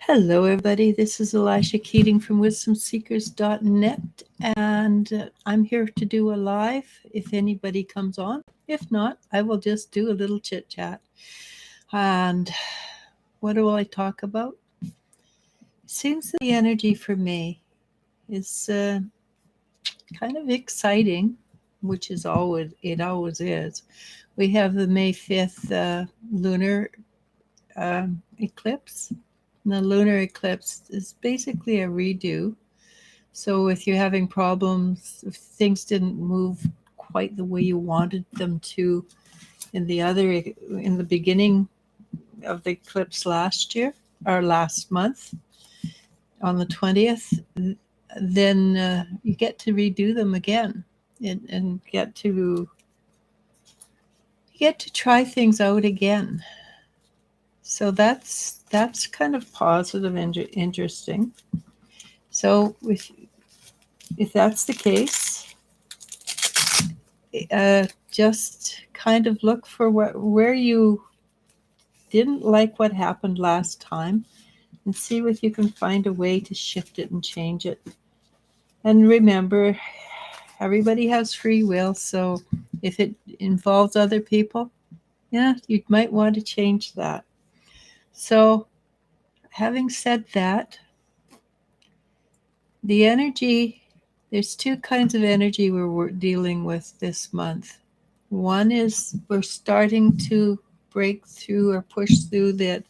Hello, everybody. This is Eliz-Sha Keating from wisdomseekers.net, and I'm here to do a live if anybody comes on. If not, I will just do a little chit chat. And what will I talk about? It seems that the energy for May is kind of exciting, which is always is. We have the May 5th lunar eclipse. And the lunar eclipse is basically a redo. So if you're having problems, if things didn't move quite the way you wanted them to in the beginning of the eclipse last year or last month on the 20th, then you get to redo them again and get to try things out again. So that's kind of positive and interesting. So if that's the case, just kind of look for where you didn't like what happened last time and see if you can find a way to shift it and change it. And remember, everybody has free will, so if it involves other people, yeah, you might want to change that. So having said that, the energy, there's two kinds of energy we're dealing with this month. One is we're starting to break through or push through that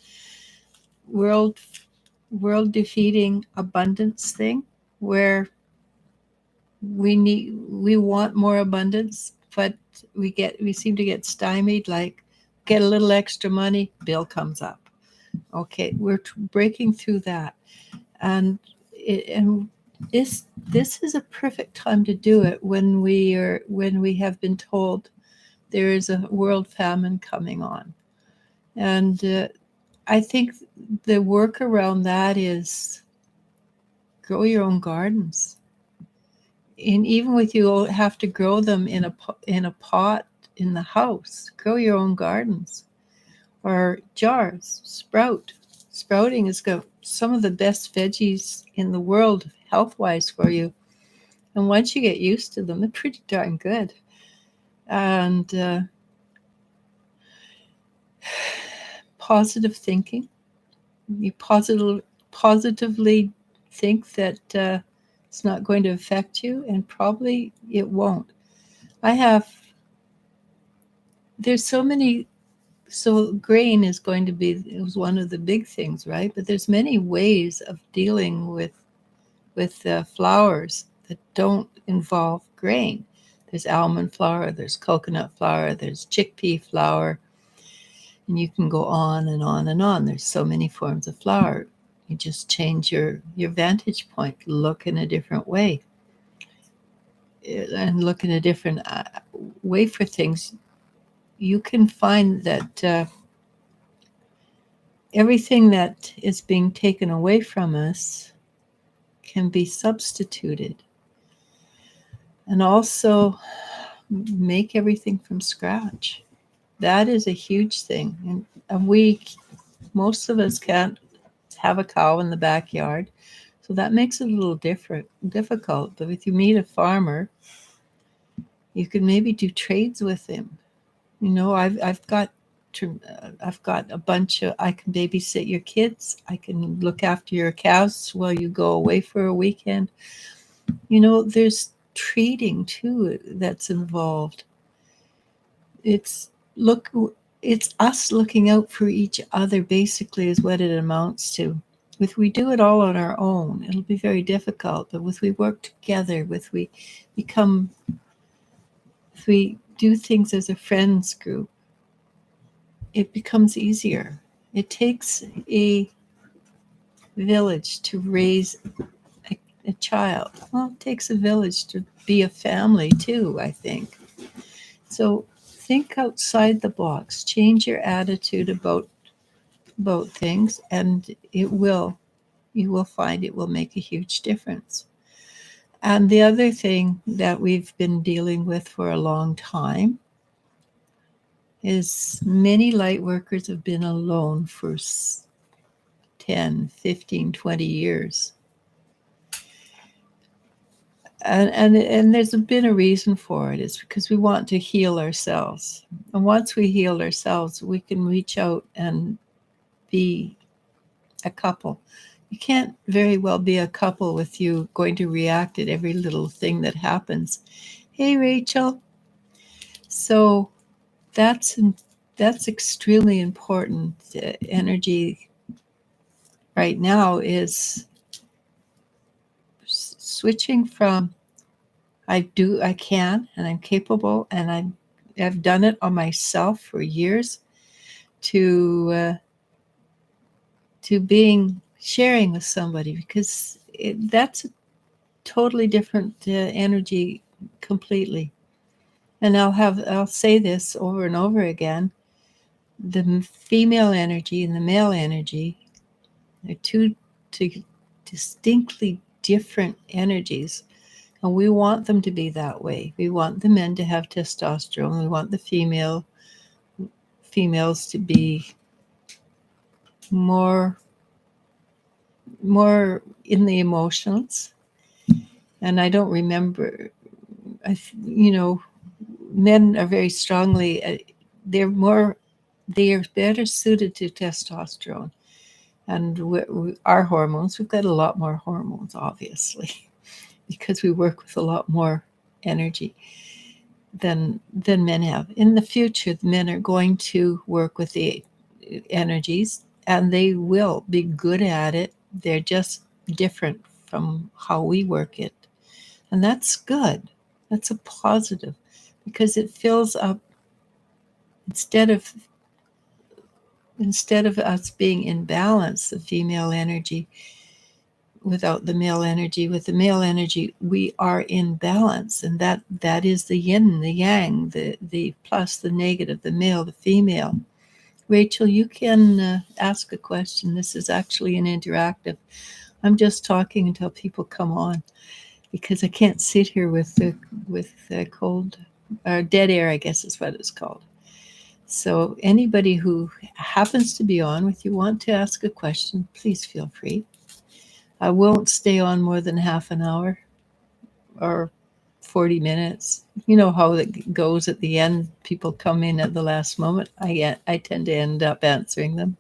world defeating abundance thing where we want more abundance, but we seem to get stymied, like get a little extra money, bill comes up. Okay, we're breaking through that. And this is a perfect time to do it when we have been told there is a world famine coming on. And I think the work around that is grow your own gardens. And even with you have to grow them in a pot in the house, grow your own gardens or jars. Sprouting has got some of the best veggies in the world health-wise for you. And once you get used to them, they're pretty darn good. And positive thinking. You positively think that it's not going to affect you, and probably it won't. There's so many. So grain is going to be one of the big things, right? But there's many ways of dealing with flours that don't involve grain. There's almond flour, there's coconut flour, there's chickpea flour, and you can go on and on and on. There's so many forms of flour. You just change your vantage point, look in a different way, and look in a different way for things. You can find that everything that is being taken away from us can be substituted. And also make everything from scratch. That is a huge thing. And most of us can't have a cow in the backyard. So that makes it a little difficult. But if you meet a farmer, you can maybe do trades with him. You know, I've got a bunch of, I can babysit your kids. I can look after your cows while you go away for a weekend. You know, there's trading too that's involved. It's us looking out for each other, basically, is what it amounts to. If we do it all on our own, it'll be very difficult. But if we work together, if we do things as a friends group, it becomes easier. It takes a village to raise a child. Well, it takes a village to be a family too, I think. So think outside the box, change your attitude about things, and you will find it will make a huge difference. And the other thing that we've been dealing with for a long time is many light workers have been alone for 10, 15, 20 years. And there's been a reason for it. It's because we want to heal ourselves. And once we heal ourselves, we can reach out and be a couple. You can't very well be a couple with you going to react at every little thing that happens. Hey, Rachel. So that's extremely important. Energy right now is switching from I can, and I'm capable, and I've done it on myself for years, to sharing with somebody, because that's a totally different energy completely. And I'll say this over and over again: the female energy and the male energy are two distinctly different energies. And we want them to be that way. We want the men to have testosterone. We want the females to be more in the emotions. And I don't remember, men are very strongly, they are better suited to testosterone. And our hormones, we've got a lot more hormones, obviously, because we work with a lot more energy than men have. In the future, the men are going to work with the energies, and they will be good at it. They're just different from how we work it. And that's good. That's a positive, because it fills up, instead of us being in balance, the female energy without the male energy. With the male energy, we are in balance, and that is the yin, the yang, the plus, the negative, the male, the female. Rachel, you can ask a question. This is actually an interactive. I'm just talking until people come on, because I can't sit here with the cold or dead air, I guess is what it's called. So anybody who happens to be on with you, want to ask a question, please feel free. I won't stay on more than half an hour or 40 minutes. You know how it goes at the end. People come in at the last moment. I tend to end up answering them.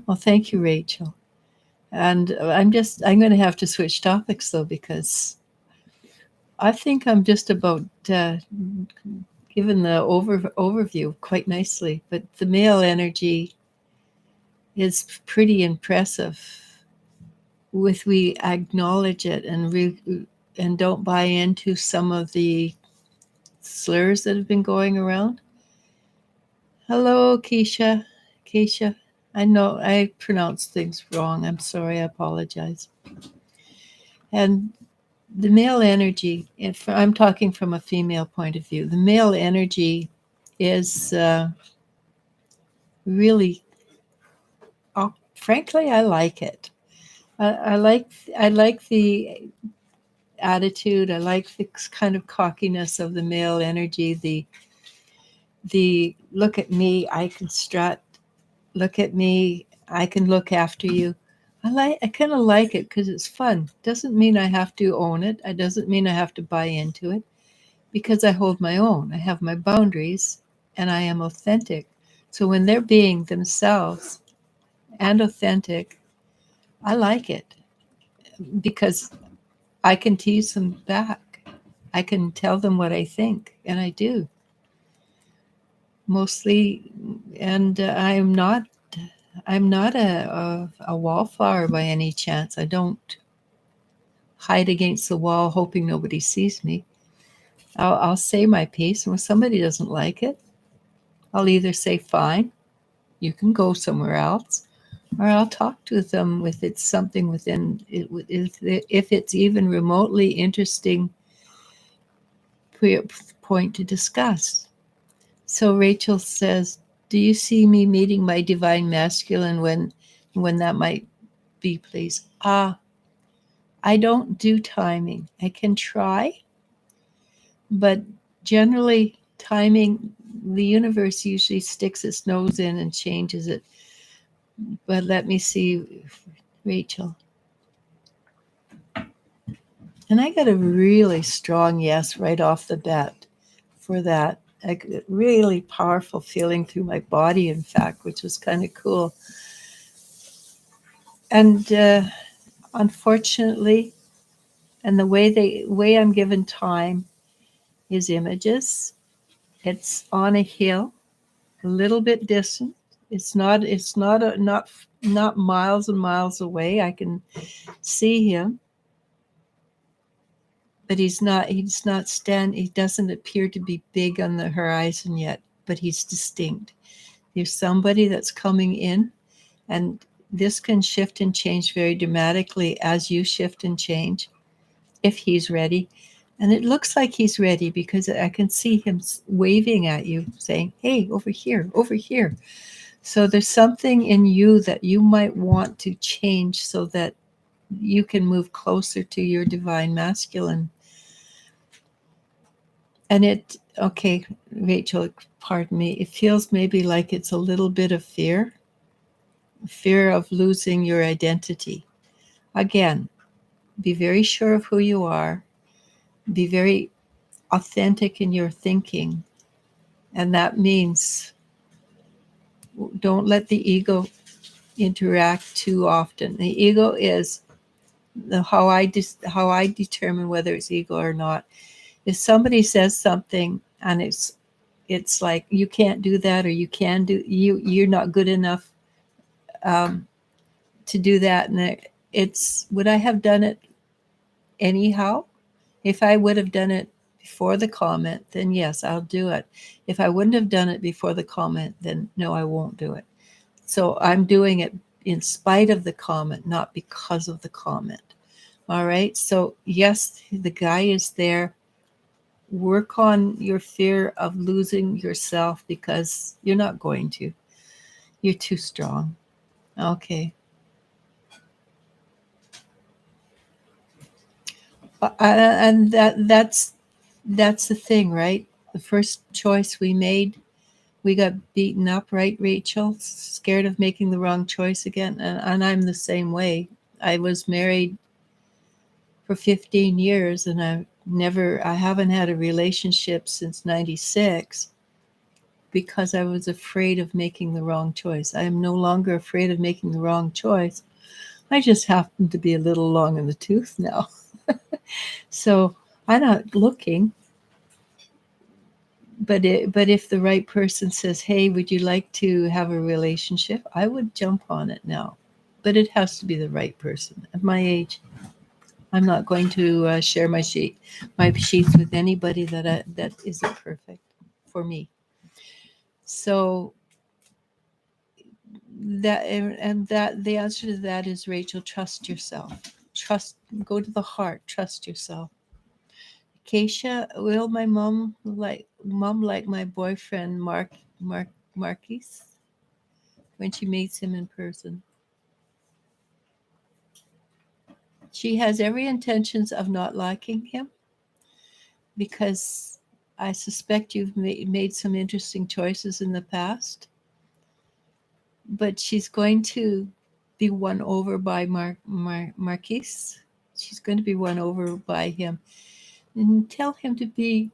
Well, thank you, Rachel. And I'm going to have to switch topics, though, because I think I'm just about given the overview quite nicely. But the male energy is pretty impressive. If we acknowledge it and don't buy into some of the slurs that have been going around. Hello, Keisha. I know I pronounced things wrong. I'm sorry. I apologize. And the male energy, if I'm talking from a female point of view, the male energy is really, frankly, I like it. I like the attitude. I like the kind of cockiness of the male energy. The look at me, I can strut. Look at me, I can look after you. I kind of like it because it's fun. Doesn't mean I have to own it. It doesn't mean I have to buy into it, because I hold my own. I have my boundaries, and I am authentic. So when they're being themselves and authentic, I like it, because I can tease them back. I can tell them what I think, and I do. Mostly, and I'm not a wallflower by any chance. I don't hide against the wall hoping nobody sees me. I'll say my piece, and if somebody doesn't like it, I'll either say, fine, you can go somewhere else, or I'll talk to them if it's something within it, if it's even remotely interesting point to discuss. So Rachel says, do you see me meeting my divine masculine when that might be, please? I don't do timing. I can try, but generally timing, the universe usually sticks its nose in and changes it But let me see, Rachel. And I got a really strong yes right off the bat for that. A really powerful feeling through my body, in fact, which was kind of cool. And unfortunately, and the way I'm given time is images. It's on a hill, a little bit distant. It's not miles and miles away. I can see him, but he doesn't appear to be big on the horizon yet, but he's distinct. There's somebody that's coming in, and this can shift and change very dramatically as you shift and change if he's ready. And it looks like he's ready because I can see him waving at you saying, hey, over here, over here. So there's something in you that you might want to change so that you can move closer to your divine masculine. And okay, Rachel, pardon me, it feels maybe like it's a little bit of fear of losing your identity. Again, be very sure of who you are, be very authentic in your thinking. And that means don't let the ego interact too often. The ego is how I determine whether it's ego or not. If somebody says something and it's like you can't do that, or you're not good enough to do that, and would I have done it anyhow? If I would have done it before the comment, then yes, I'll do it. If I wouldn't have done it before the comment, then no, I won't do it. So I'm doing it in spite of the comment, not because of the comment. All right. So yes, the guy is there. Work on your fear of losing yourself, because you're not going to. You're too strong. Okay. And that's the thing, right? The first choice we made, we got beaten up, right, Rachel? Scared of making the wrong choice again. And I'm the same way. I was married for 15 years, and I haven't had a relationship since 96 because I was afraid of making the wrong choice. I am no longer afraid of making the wrong choice. I just happen to be a little long in the tooth now. So I'm not looking. But if the right person says, hey, would you like to have a relationship? I would jump on it now. But it has to be the right person. At my age, I'm not going to share my sheets with anybody that isn't perfect for me. So that the answer to that is, Rachel, trust yourself. Go to the heart. Trust yourself. Keisha, will my mom like my boyfriend Marquis when she meets him in person? She has every intentions of not liking him, because I suspect you've made some interesting choices in the past. But she's going to be won over by Marquis. She's going to be won over by him. And tell him to be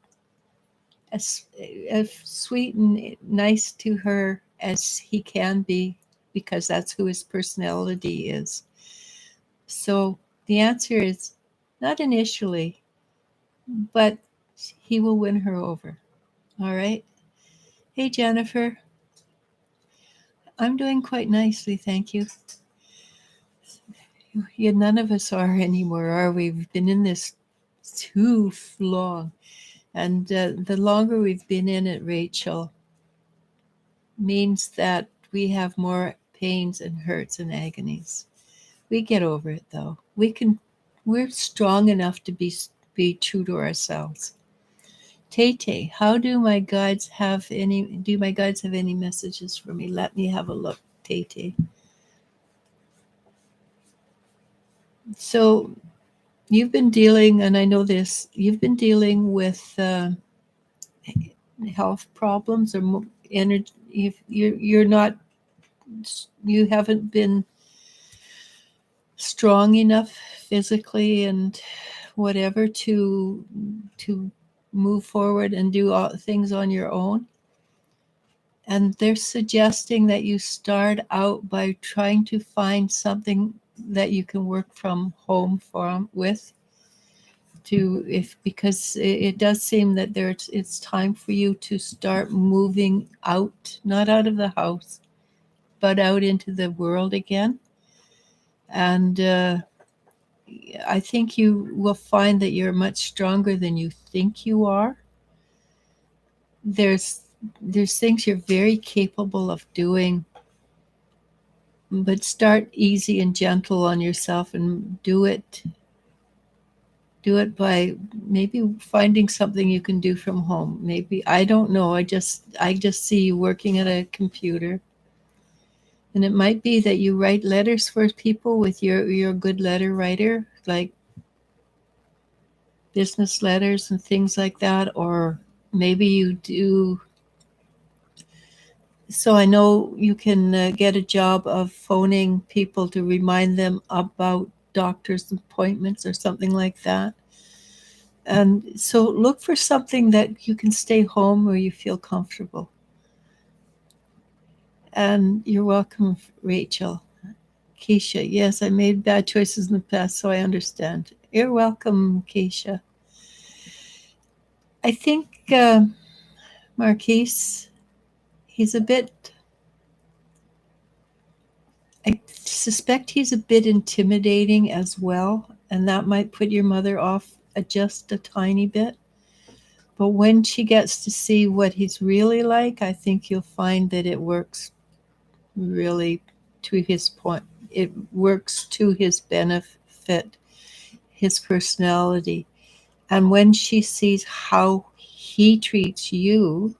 as sweet and nice to her as he can be, because that's who his personality is. So the answer is not initially, but he will win her over. All right. Hey, Jennifer. I'm doing quite nicely, thank you. Yeah, none of us are anymore, are we? We've been in this too long. And the longer we've been in it, Rachel, means that we have more pains and hurts and agonies. We get over it, though. We're strong enough to be true to ourselves. Tay, do my guides have any messages for me? Let me have a look, Tay. So you've been dealing, and I know this, you've been dealing with health problems or energy. If you're not you haven't been strong enough physically and whatever to move forward and do all things on your own. And they're suggesting that you start out by trying to find something that you can work from home with, because it does seem that it's time for you to start moving out, not out of the house, but out into the world again. And I think you will find that you're much stronger than you think you are. There's things you're very capable of doing, but start easy and gentle on yourself and do it by maybe finding something you can do from home. Maybe, I don't know, I just see you working at a computer. And it might be that you write letters for people with you're a good letter writer, like business letters and things like that. Or maybe you do. So I know you can get a job of phoning people to remind them about doctor's appointments or something like that. And so look for something that you can stay home where you feel comfortable. And you're welcome, Rachel. Keisha, yes, I made bad choices in the past, so I understand. You're welcome, Keisha. I think Marquise, he's a bit, I suspect he's a bit intimidating as well, and that might put your mother off just a tiny bit. But when she gets to see what he's really like, I think you'll find that it works really to his point. It works to his benefit, his personality. And when she sees how he treats you,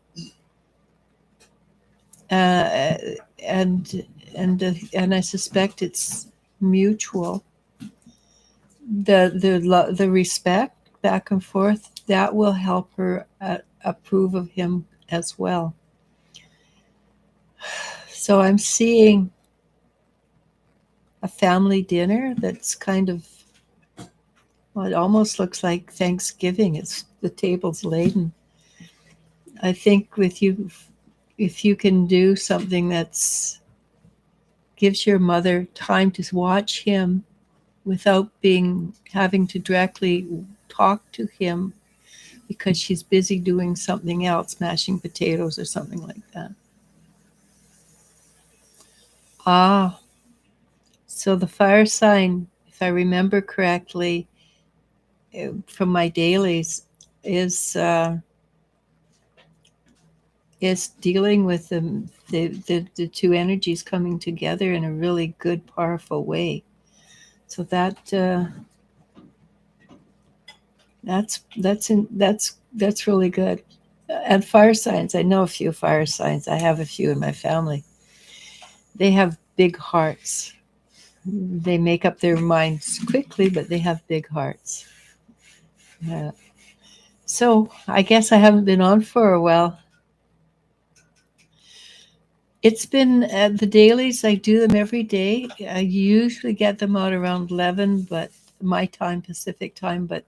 and I suspect it's mutual, the respect back and forth, that will help her approve of him as well. So I'm seeing a family dinner that's kind of, well, it almost looks like Thanksgiving. It's the table's laden. I think with you, if you can do something that's gives your mother time to watch him without having to directly talk to him because she's busy doing something else, mashing potatoes or something like that. So the fire sign, if I remember correctly, from my dailies, is dealing with the two energies coming together in a really good, powerful way. So that's really good. And fire signs, I know a few fire signs. I have a few in my family. They have big hearts. They make up their minds quickly, but they have big hearts. So I guess I haven't been on for a while. It's been the dailies. I do them every day. I usually get them out around 11, but my time, Pacific time. But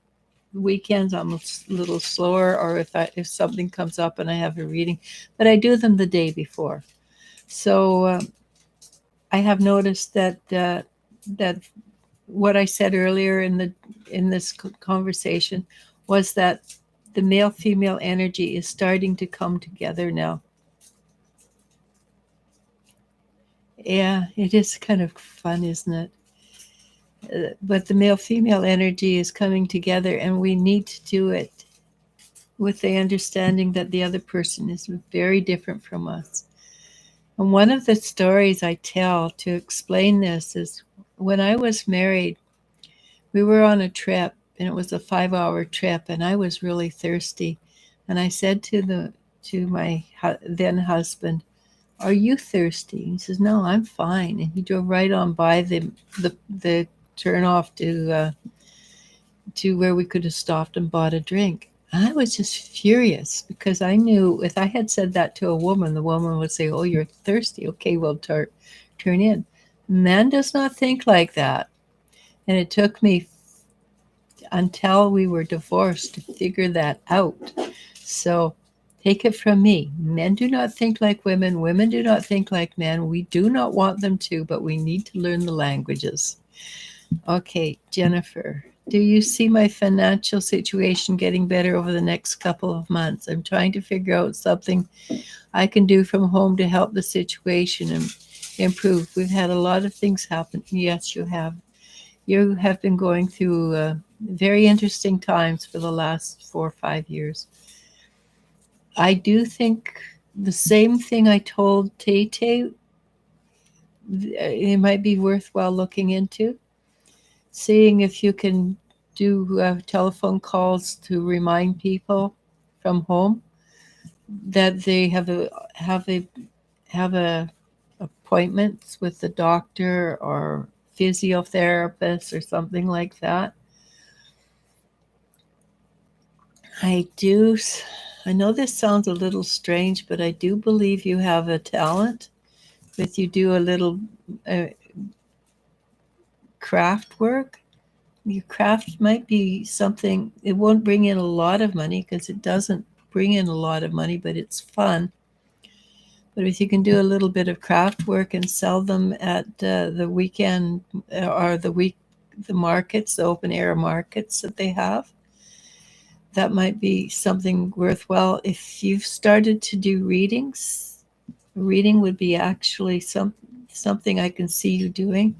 weekends I'm a little slower, or if something comes up and I have a reading. But I do them the day before. So I have noticed that what I said earlier in this conversation was that the male-female energy is starting to come together now. Yeah, it is kind of fun, isn't it? But the male-female energy is coming together, and we need to do it with the understanding that the other person is very different from us. And one of the stories I tell to explain this is when I was married, we were on a trip, and it was a 5-hour trip, and I was really thirsty. And I said to my then husband, "Are you thirsty?" He says, "No, I'm fine." And he drove right on by the turn off to where we could have stopped and bought a drink. I was just furious because I knew if I had said that to a woman, the woman would say, "Oh, you're thirsty. Okay, well, turn in." Man does not think like that. And it took me until we were divorced to figure that out. So take it from me. Men do not think like women. Women do not think like men. We do not want them to, but we need to learn the languages. Okay, Jennifer, do you see my financial situation getting better over the next couple of months? I'm trying to figure out something I can do from home to help the situation and improve. We've had a lot of things happen. Yes, you have. You have been going through very interesting times for the last 4 or 5 years. I do think the same thing I told Tay Tay, it might be worthwhile looking into, seeing if you can do telephone calls to remind people from home that they have a appointments with the doctor or physiotherapist or something like that. I do. I know this sounds a little strange, but I do believe you have a talent with you do a little uh, craft work. Your craft might be something, it won't bring in a lot of money because it doesn't bring in a lot of money, but it's fun. But if you can do a little bit of craft work and sell them at the weekend or the markets, the open air markets that they have, that might be something worthwhile. If you've started to do readings, reading would be actually something I can see you doing.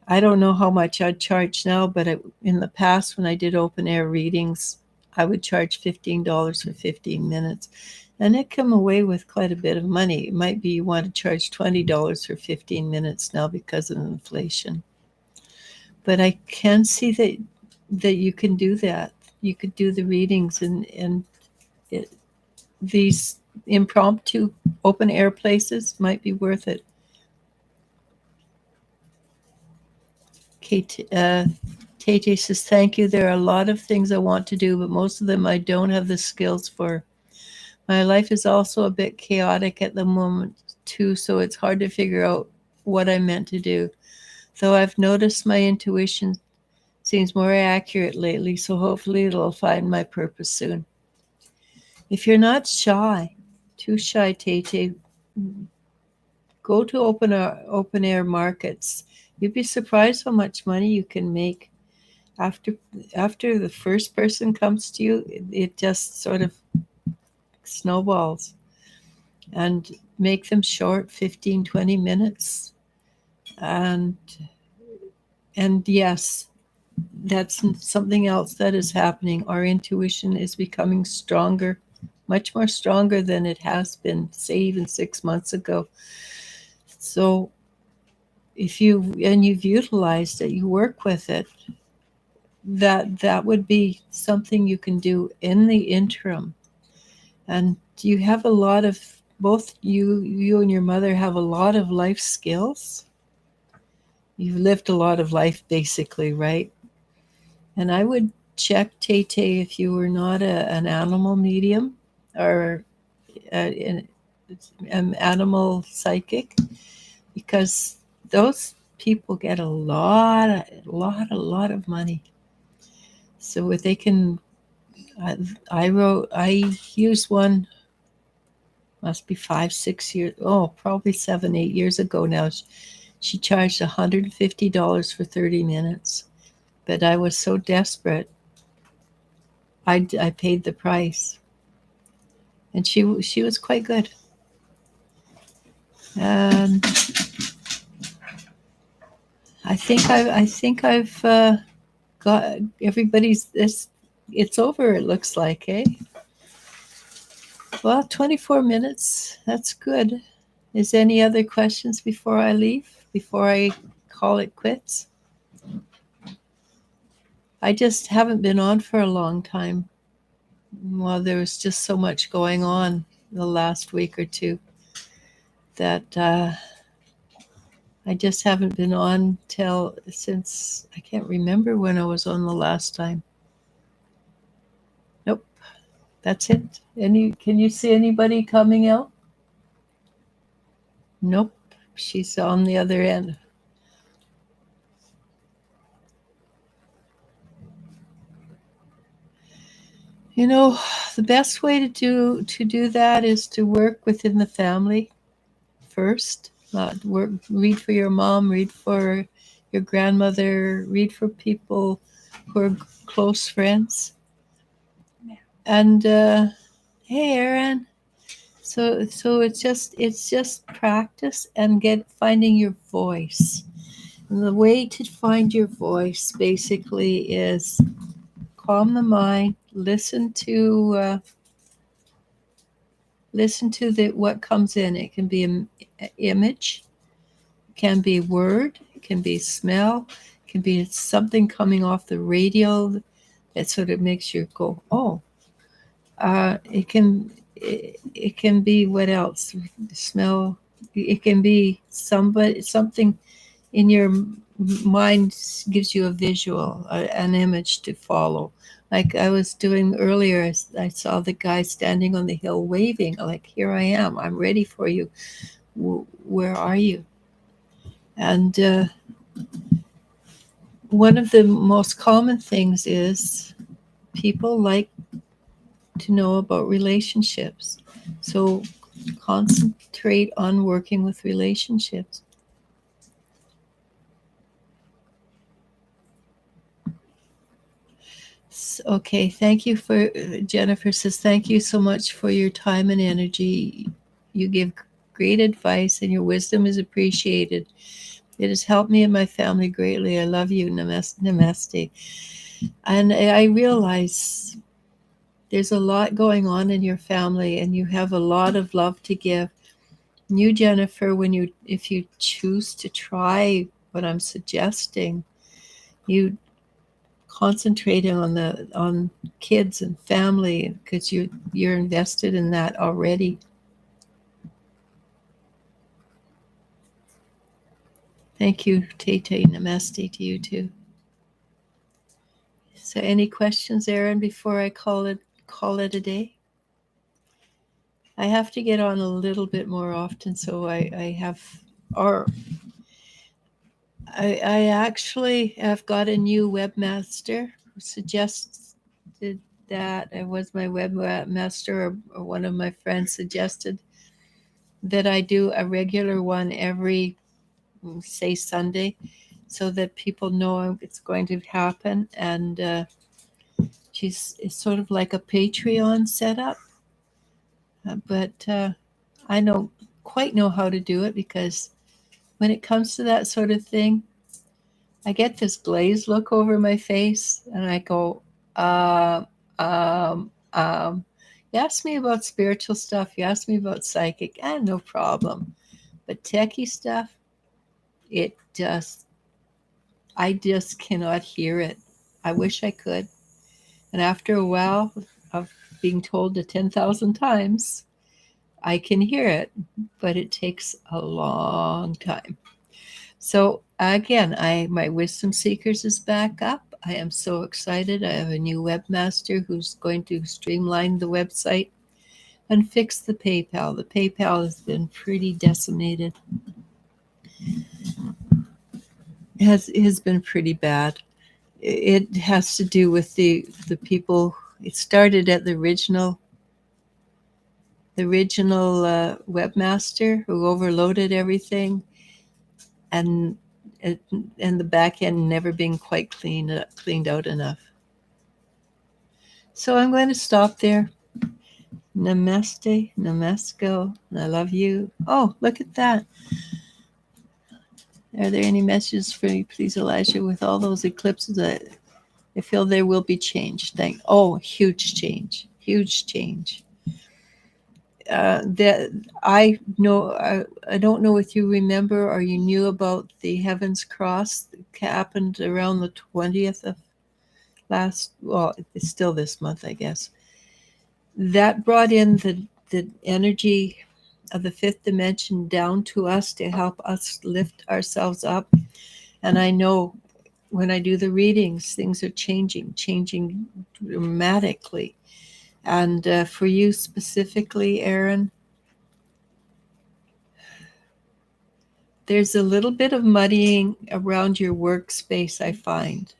I don't know how much I'd charge now, but in the past when I did open air readings, I would charge $15 for 15 minutes. And it come away with quite a bit of money. It might be you want to charge $20 for 15 minutes now because of inflation. But I can see that you can do that. You could do the readings and it, these impromptu open air places might be worth it. Kate, KJ says, thank you. There are a lot of things I want to do, but most of them I don't have the skills for. My life is also a bit chaotic at the moment, too, so it's hard to figure out what I'm meant to do. Though I've noticed my intuition seems more accurate lately, so hopefully it'll find my purpose soon. If you're not shy, too shy, Tate, go to open air markets. You'd be surprised how much money you can make after after the first person comes to you. It just sort of snowballs, and make them short, 15, 20 minutes. And yes, that's something else that is happening. Our intuition is becoming stronger, much more stronger than it has been, say, even 6 months ago. So if you've utilized it, you work with it, that would be something you can do in the interim. And you have a lot of, both you and your mother have a lot of life skills. You've lived a lot of life, basically, right? And I would check, Tay if you were not an animal medium or an animal psychic, because those people get a lot of money. So if they can, I used one, must be 5, 6 years, probably 7, 8 years ago now. She charged $150 for 30 minutes. But I was so desperate, I paid the price. And she was quite good. And I think I've got everybody's this. It's over. It looks like, eh? Well, 24 minutes. That's good. Is any other questions before I leave? Before I call it quits? I just haven't been on for a long time. Well, there was just so much going on the last week or two that I just haven't been on since I can't remember when I was on the last time. Nope. That's it. Can you see anybody coming out? Nope. She's on the other end. You know, the best way to do that is to work within the family first. Read for your mom, read for your grandmother, read for people who are close friends. And hey, Aaron. So it's just practice and finding your voice. And the way to find your voice basically is calm the mind, listen to the what comes in. It can be an image, it can be word, it can be smell, it can be something coming off the radio that sort of makes you go, oh. It can be what else? Smell. It can be something in your mind gives you a visual, an image to follow. Like I was doing earlier, I saw the guy standing on the hill waving, like, here I am, I'm ready for you. Where are you? And one of the most common things is people like to know about relationships. So concentrate on working with relationships. Okay, thank you for Jennifer says thank you so much for your time and energy. You give great advice and your wisdom is appreciated. It has helped me and my family greatly. I love you. Namaste. And I realize there's a lot going on in your family and you have a lot of love to give. You, Jennifer, if you choose to try what I'm suggesting, you concentrating on kids and family because you're invested in that already. Thank you, Tate. Namaste to you too. So, any questions, Aaron, before I call it a day? I have to get on a little bit more often, so I have, or I actually have got a new webmaster who suggested that I was my webmaster, or one of my friends suggested that I do a regular one every, say, Sunday, so that people know it's going to happen. And it's sort of like a Patreon setup, but I don't quite know how to do it because when it comes to that sort of thing, I get this glazed look over my face and I go, uh, you ask me about spiritual stuff, you ask me about psychic, no problem. But techie stuff, I just cannot hear it. I wish I could. And after a while of being told it 10,000 times, I can hear it, but it takes a long time. So again, my Wisdom Seekers is back up. I am so excited. I have a new webmaster who's going to streamline the website and fix the PayPal. The PayPal has been pretty decimated. It has been pretty bad. It has to do with the people. It started at the original webmaster who overloaded everything, and the back end never being quite cleaned out enough. So I'm going to stop there. Namaste, namasko. I love you. Oh, look at that. Are there any messages for me, please, Elijah? With all those eclipses, I feel there will be change. Huge change. Huge change. That I know. I don't know if you remember or you knew about the Heaven's Cross that happened around the 20th of it's still this month, I guess. That brought in the energy of the fifth dimension down to us to help us lift ourselves up. And I know when I do the readings, things are changing dramatically. And for you specifically, Aaron, there's a little bit of muddying around your workspace, I find.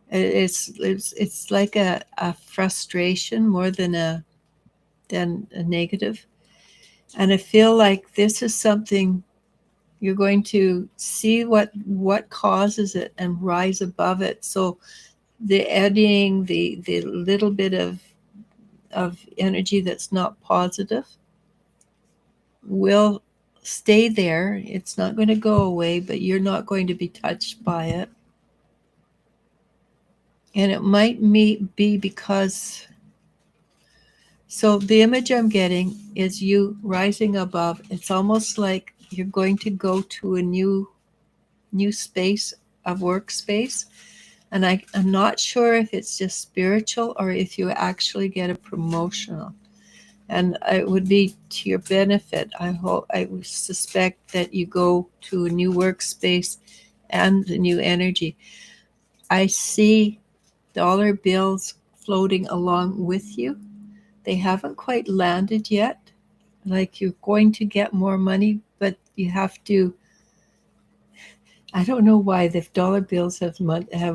It's like a frustration more than a negative. And I feel like this is something you're going to see what causes it and rise above it. So the eddying, the little bit of energy that's not positive will stay there. It's not going to go away, but you're not going to be touched by it. And it might be because, so the image I'm getting is you rising above. It's almost like you're going to go to a new space of workspace. And I'm not sure if it's just spiritual or if you actually get a promotional. And it would be to your benefit. I would suspect that you go to a new workspace and a new energy. I see dollar bills floating along with you. They haven't quite landed yet. Like you're going to get more money, but you have to. I don't know why the dollar bills have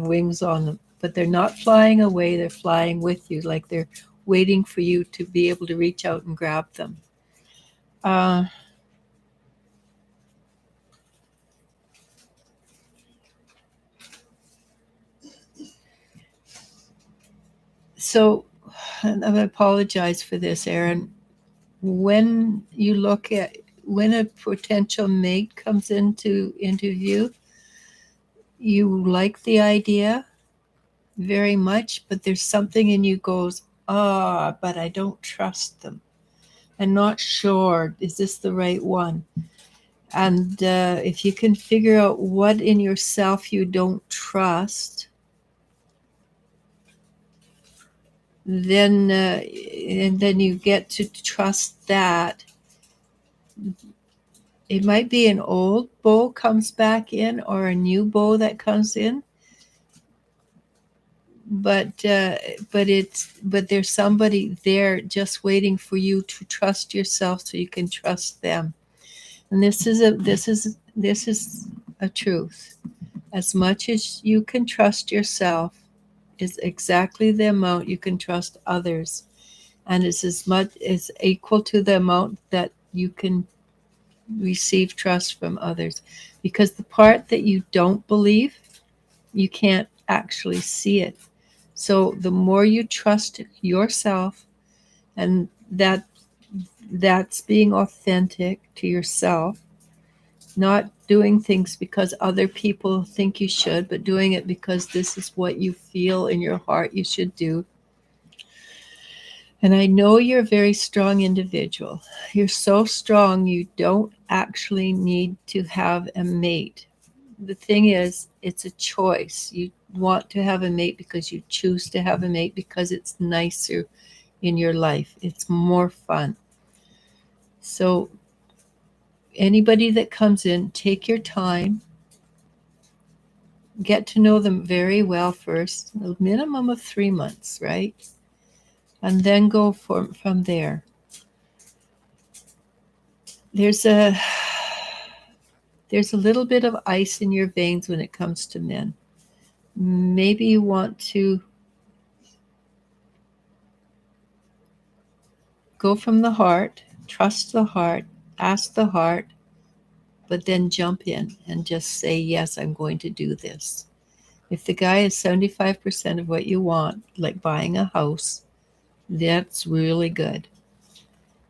wings on them, but they're not flying away. They're flying with you, like they're waiting for you to be able to reach out and grab them. So, and I apologize for this, Aaron. When you look at when a potential mate comes into view, you like the idea very much, but there's something in you goes, but I don't trust them. I'm not sure, is this the right one? And if you can figure out what in yourself you don't trust, then and then you get to trust that. It might be an old bow comes back in or a new bow that comes in, but there's somebody there just waiting for you to trust yourself so you can trust them. And this is a truth. As much as you can trust yourself is exactly the amount you can trust others, and it's as much is equal to the amount that you can receive trust from others, because the part that you don't believe, you can't actually see it. So the more you trust yourself, and that's being authentic to yourself, not doing things because other people think you should, but doing it because this is what you feel in your heart you should do. And I know you're a very strong individual. You're so strong, you don't actually need to have a mate. The thing is, it's a choice. You want to have a mate because you choose to have a mate because it's nicer in your life. It's more fun. So anybody that comes in, take your time. Get to know them very well first, a minimum of 3 months, right? And then go from there. There's a little bit of ice in your veins when it comes to men. Maybe you want to go from the heart, trust the heart, ask the heart, but then jump in and just say, yes, I'm going to do this. If the guy is 75% of what you want, like buying a house, that's really good.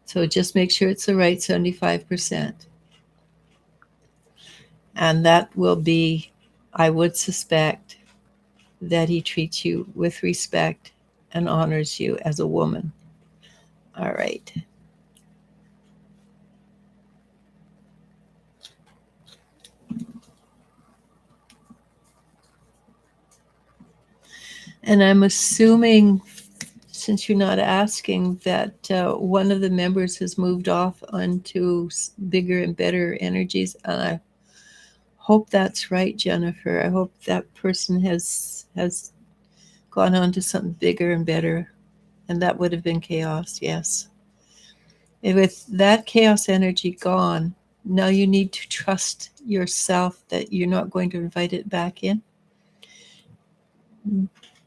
So just make sure it's the right 75%. And that will be, I would suspect, that he treats you with respect and honors you as a woman. All right. And I'm assuming, since you're not asking, that one of the members has moved off onto bigger and better energies. And I hope that's right, Jennifer. I hope that person has gone on to something bigger and better. And that would have been chaos, yes. And with that chaos energy gone, now you need to trust yourself that you're not going to invite it back in.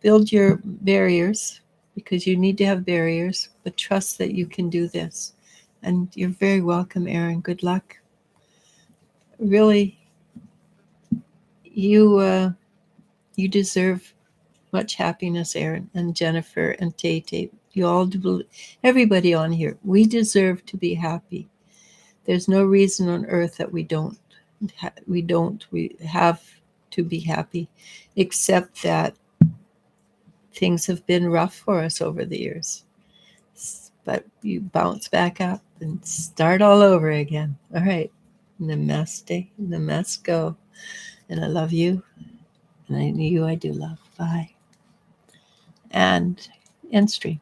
Build your barriers, because you need to have barriers, but trust that you can do this. And you're very welcome, Erin. Good luck. Really, you deserve much happiness, Erin and Jennifer and Tate. You all do, everybody on here. We deserve to be happy. There's no reason on earth that we don't. We have to be happy, except that things have been rough for us over the years. But you bounce back up and start all over again. All right. Namaste. Namasko. And I love you. And I do love. Bye. And end stream.